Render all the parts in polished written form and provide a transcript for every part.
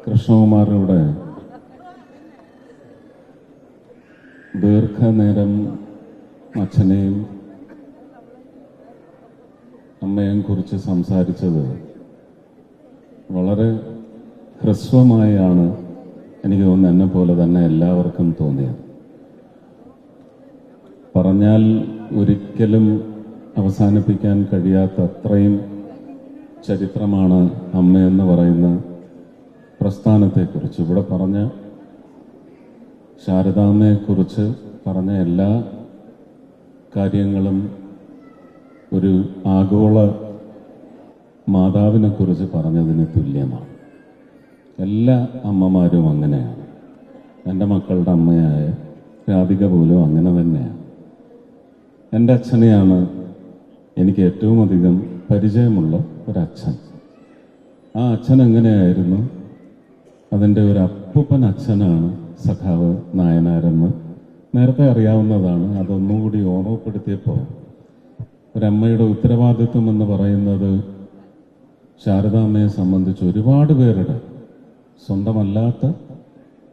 കൃഷ്ണകുമാറിലൂടെ ദീർഘനേരം അച്ഛനെയും അമ്മയെയും കുറിച്ച് സംസാരിച്ചത് വളരെ ഹ്രസ്വമായാണ് എനിക്ക് തോന്നുന്നു. എന്നെ പോലെ തന്നെ എല്ലാവർക്കും തോന്നിയത്. പറഞ്ഞാൽ ഒരിക്കലും അവസാനിപ്പിക്കാൻ കഴിയാത്ത അത്രയും ചരിത്രമാണ് അമ്മയെന്ന് പറയുന്ന പ്രസ്ഥാനത്തെക്കുറിച്ച്. ഇവിടെ പറഞ്ഞ ശാരദാമ്മയെക്കുറിച്ച് പറഞ്ഞ എല്ലാ കാര്യങ്ങളും ഒരു ആഗോള മാതാവിനെ കുറിച്ച് പറഞ്ഞതിന് തുല്യമാണ്. എല്ലാ അമ്മമാരും അങ്ങനെയാണ്. എൻ്റെ മക്കളുടെ അമ്മയായ രാധിക പോലും അങ്ങനെ തന്നെയാണ്. എൻ്റെ അച്ഛനെയാണ് എനിക്ക് ഏറ്റവും അധികം പരിചയമുള്ള ഒരച്ഛൻ. ആ അച്ഛൻ എങ്ങനെയായിരുന്നു? അതിൻ്റെ ഒരു അപ്പൂപ്പൻ അച്ഛനാണ് സഖാവ് നായനാരെന്ന് നേരത്തെ അറിയാവുന്നതാണ്. അതൊന്നുകൂടി ഓർമ്മപ്പെടുത്തിയപ്പോൾ ഒരമ്മയുടെ ഉത്തരവാദിത്വം എന്ന് പറയുന്നത് ശാരദാമ്മയെ സംബന്ധിച്ച് ഒരുപാട് പേരുടെ സ്വന്തമല്ലാത്ത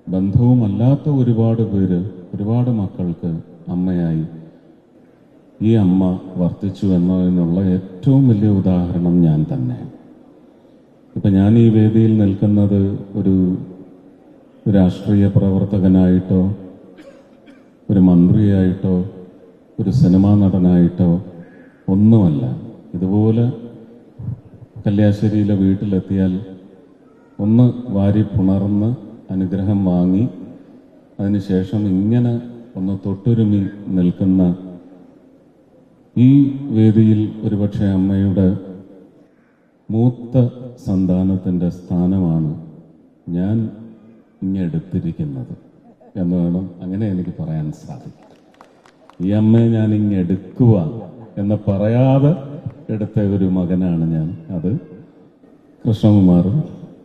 ബന്ധവുമല്ലാത്ത ഒരുപാട് പേര്, ഒരുപാട് മക്കൾക്ക് അമ്മയായി ഈ അമ്മ വർത്തിച്ചു എന്നതിനുള്ള ഏറ്റവും വലിയ ഉദാഹരണം ഞാൻ തന്നെ. ഇപ്പം ഞാൻ ഈ വേദിയിൽ നിൽക്കുന്നത് ഒരു രാഷ്ട്രീയ പ്രവർത്തകനായിട്ടോ ഒരു മന്ത്രിയായിട്ടോ ഒരു സിനിമാ നടനായിട്ടോ ഒന്നുമല്ല. ഇതുപോലെ കല്യാശ്ശേരിയിലെ വീട്ടിലെത്തിയാൽ ഒന്ന് വാരി പുണർന്ന് അനുഗ്രഹം വാങ്ങി അതിനുശേഷം ഇങ്ങനെ ഒന്ന് തൊട്ടുരുമി നിൽക്കുന്ന ഈ വേദിയിൽ ഒരുപക്ഷെ അമ്മയുടെ മൂത്ത സന്താനത്തിൻ്റെ സ്ഥാനമാണ് ഞാൻ ഇങ്ങെടുത്തിരിക്കുന്നത് എന്ന് വേണം, അങ്ങനെ എനിക്ക് പറയാൻ സാധിക്കും. ഈ അമ്മയെ ഞാൻ ഇങ്ങെടുക്കുക എന്ന് പറയാതെ എടുത്ത ഒരു മകനാണ് ഞാൻ. അത്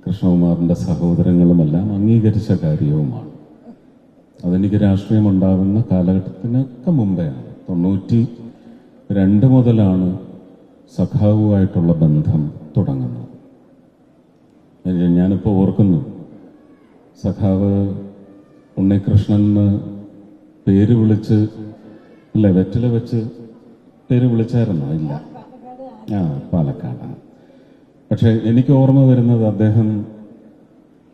കൃഷ്ണകുമാറിൻ്റെ സഹോദരങ്ങളുമെല്ലാം അംഗീകരിച്ച കാര്യവുമാണ്. അതെനിക്ക് രാഷ്ട്രീയമുണ്ടാകുന്ന കാലഘട്ടത്തിനൊക്കെ മുമ്പെയാണ്. 92 മുതലാണ് സഖാവുമായിട്ടുള്ള ബന്ധം തുടങ്ങുന്നത്. ഞാനിപ്പോൾ ഓർക്കുന്നു, സഖാവ് ഉണ്ണികൃഷ്ണൻ പേര് വിളിച്ച് അല്ലേ, വെറ്റില വെച്ച് പേര് വിളിച്ചായിരുന്നോ? ഇല്ല, പാലക്കാടാണ്. പക്ഷെ എനിക്ക് ഓർമ്മ വരുന്നത് അദ്ദേഹം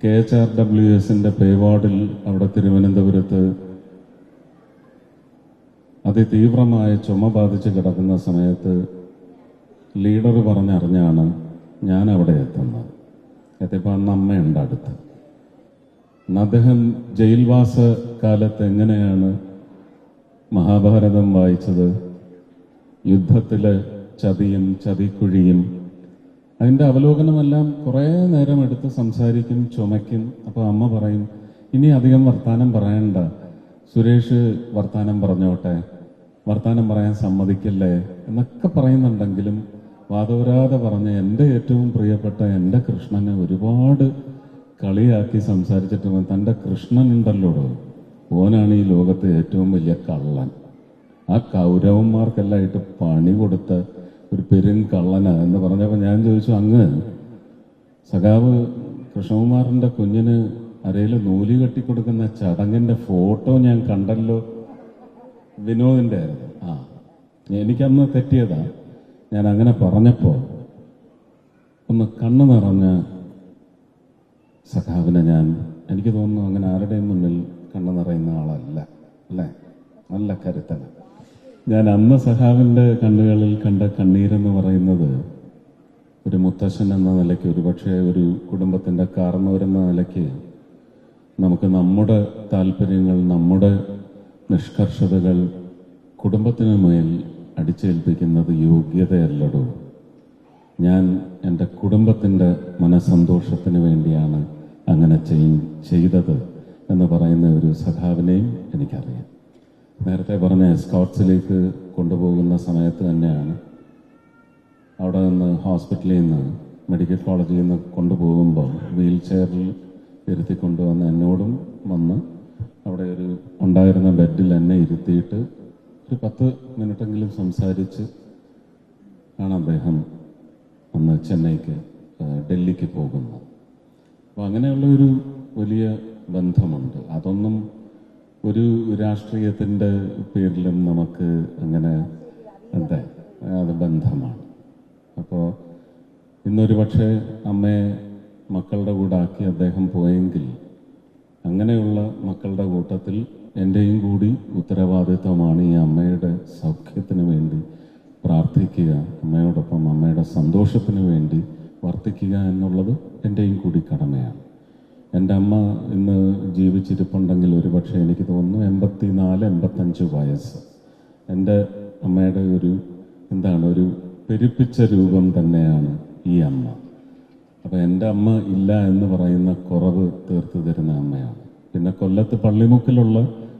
KHRWSന്റെ പേവാർഡിൽ അവിടെ തിരുവനന്തപുരത്ത് അതിതീവ്രമായ ചുമ ബാധിച്ച് കിടക്കുന്ന സമയത്ത് ലീഡർ പറഞ്ഞറിഞ്ഞാണ് ഞാൻ അവിടെ എത്തുന്നത്. എത്തിയപ്പോൾ അന്ന് അമ്മയുണ്ട് അടുത്ത്. അദ്ദേഹം ജയിൽവാസ കാലത്ത് എങ്ങനെയാണ് മഹാഭാരതം വായിച്ചത്, യുദ്ധത്തിലെ ചതിയും ചതിക്കുഴിയും, അതിൻ്റെ അവലോകനമെല്ലാം കുറേ നേരം എടുത്ത് സംസാരിക്കും, ചുമയ്ക്കും. അപ്പോൾ അമ്മ പറയും, ഇനി അധികം വർത്താനം പറയണ്ട, സുരേഷ് വർത്താനം പറഞ്ഞോട്ടെ, വർത്താനം പറയാൻ സമ്മതിക്കില്ലേ എന്നൊക്കെ പറയുന്നുണ്ടെങ്കിലും വാദോരാതെ പറഞ്ഞ എൻ്റെ ഏറ്റവും പ്രിയപ്പെട്ട എൻ്റെ കൃഷ്ണനെ ഒരുപാട് കളിയാക്കി സംസാരിച്ചിട്ട് തൻ്റെ കൃഷ്ണനുണ്ടല്ലോ, ഓനാണ് ഈ ലോകത്തെ ഏറ്റവും വലിയ കള്ളൻ, ആ കൗരവന്മാർക്കെല്ലാം ആയിട്ട് പണി കൊടുത്ത ഒരു പെരുങ്കള്ളനാ എന്ന് പറഞ്ഞപ്പോൾ ഞാൻ ചോദിച്ചു, അങ്ങ് സഖാവ് കൃഷ്ണകുമാറിൻ്റെ കുഞ്ഞിന് അരയിൽ നൂല് കെട്ടിക്കൊടുക്കുന്ന ചടങ്ങിൻ്റെ ഫോട്ടോ ഞാൻ കണ്ടല്ലോ, വിനോദിൻ്റെ ആയിരുന്നു. എനിക്കന്ന് തെറ്റിയതാ. ഞാൻ അങ്ങനെ പറഞ്ഞപ്പോൾ ഒന്ന് കണ്ണു നിറഞ്ഞ സഖാവിനെ എനിക്ക് തോന്നുന്നു അങ്ങനെ ആരുടെയും മുന്നിൽ കണ്ണു നിറയുന്ന ആളല്ല, അല്ലേ? നല്ല കരുത്തന. ഞാൻ അന്ന് സഖാവിൻ്റെ കണ്ണുകളിൽ കണ്ട കണ്ണീരെന്ന് പറയുന്നത് ഒരു മുത്തശ്ശൻ എന്ന നിലയ്ക്ക്, ഒരുപക്ഷെ ഒരു കുടുംബത്തിൻ്റെ കാരണവരെന്ന നിലയ്ക്ക് നമുക്ക് നമ്മുടെ താല്പര്യങ്ങൾ, നമ്മുടെ നിഷ്കർഷതകൾ കുടുംബത്തിന് മേൽ അടിച്ചേൽപ്പിക്കുന്നത് യോഗ്യതയല്ലടോ. ഞാൻ എൻ്റെ കുടുംബത്തിൻ്റെ മനസ്സന്തോഷത്തിന് വേണ്ടിയാണ് അങ്ങനെ ചെയ്തത് എന്ന് പറയുന്ന ഒരു സഖാവിനെയും എനിക്കറിയാം. നേരത്തെ പറഞ്ഞ എസ്കോട്ട്സിലേക്ക് കൊണ്ടുപോകുന്ന സമയത്ത് തന്നെയാണ് അവിടെ നിന്ന് ഹോസ്പിറ്റലിൽ നിന്ന് മെഡിക്കൽ കോളേജിൽ നിന്ന് കൊണ്ടുപോകുമ്പോൾ വീൽ ചെയറിൽ ഇരുത്തിക്കൊണ്ടുവന്ന് എന്നോടും വന്ന് അവിടെ ഒരു ഉണ്ടായിരുന്ന ബെഡിൽ എന്നെ ഇരുത്തിയിട്ട് ഒരു 10 മിനിറ്റെങ്കിലും സംസാരിച്ച് ആണ് അദ്ദേഹം അന്ന് ഡൽഹിക്ക് പോകുന്നത്. അപ്പോൾ അങ്ങനെയുള്ള ഒരു വലിയ ബന്ധമുണ്ട്. അതൊന്നും ഒരു രാഷ്ട്രീയത്തിൻ്റെ പേരിലും നമുക്ക് അങ്ങനെ എന്താ അത് ബന്ധമാണ്. അപ്പോൾ ഇന്നൊരു പക്ഷേ അമ്മയെ മക്കളുടെ കൂടെ ആക്കി അദ്ദേഹം പോയെങ്കിൽ അങ്ങനെയുള്ള മക്കളുടെ കൂട്ടത്തിൽ എൻ്റെയും കൂടി ഉത്തരവാദിത്വമാണ് ഈ അമ്മയുടെ സൗഖ്യത്തിന് വേണ്ടി പ്രാർത്ഥിക്കുക, അമ്മയോടൊപ്പം അമ്മയുടെ സന്തോഷത്തിന് വേണ്ടി വർത്തിക്കുക എന്നുള്ളത് എൻ്റെയും കൂടി കടമയാണ്. എൻ്റെ അമ്മ ഇന്ന് ജീവിച്ചിരിപ്പുണ്ടെങ്കിൽ ഒരു പക്ഷേ എനിക്ക് തോന്നുന്നു 84-85 വയസ്സ്. എൻ്റെ അമ്മയുടെ ഒരു ഒരു പെരുപ്പിച്ച രൂപം തന്നെയാണ് ഈ അമ്മ. അപ്പോൾ എൻ്റെ അമ്മ ഇല്ല എന്ന് പറയുന്ന കുറവ് തീർത്തു തരുന്ന അമ്മയാണ്. പിന്നെ കൊല്ലത്ത് പള്ളിമുക്കിലുള്ള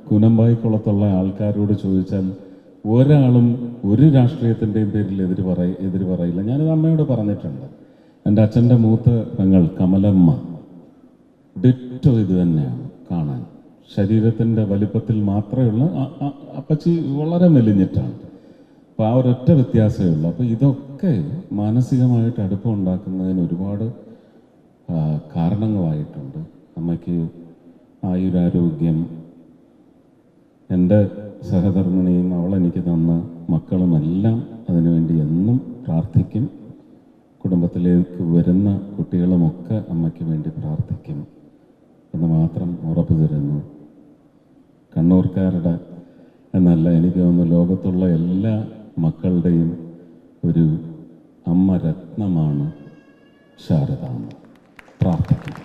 കൂനമ്പായിക്കുളത്തുള്ള ആൾക്കാരോട് ചോദിച്ചാൽ ഒരാളും ഒരു രാഷ്ട്രീയത്തിൻ്റെയും പേരിൽ എതിര് പറയില്ല. ഞാനിത് അമ്മയോട് പറഞ്ഞിട്ടുണ്ട്. എൻ്റെ അച്ഛൻ്റെ മൂത്ത പെങ്ങൾ കമലമ്മ ഡിറ്റോ ഇത് തന്നെയാണ് കാണാൻ. ശരീരത്തിൻ്റെ വലിപ്പത്തിൽ മാത്രമേയുള്ള അപ്പച്ചി വളരെ മെലിഞ്ഞിട്ടാണ്. അപ്പോൾ ആ ഒരൊറ്റ വ്യത്യാസമേ ഉള്ളൂ. അപ്പോൾ ഇതൊക്കെ മാനസികമായിട്ട് അടുപ്പം ഉണ്ടാക്കുന്നതിന് ഒരുപാട് കാരണങ്ങളായിട്ടുണ്ട്. അമ്മയ്ക്ക് ആയുരാരോഗ്യം, എൻ്റെ സഹധർമ്മിണിയും അവളെനിക്ക് തന്ന മക്കളുമെല്ലാം അതിനുവേണ്ടി എന്നും പ്രാർത്ഥിക്കും. കുടുംബത്തിലേക്ക് വരുന്ന കുട്ടികളുമൊക്കെ അമ്മയ്ക്ക് വേണ്ടി പ്രാർത്ഥിക്കും എന്ന് മാത്രം ഉറപ്പു തരുന്നു. കണ്ണൂർക്കാരുടെ എന്നല്ല, എനിക്ക് തോന്നുന്നു ലോകത്തുള്ള എല്ലാ മക്കളുടെയും ഒരു അമ്മ രത്നമാണ് ശാരദാമ്മ. പ്രാർത്ഥിക്കും.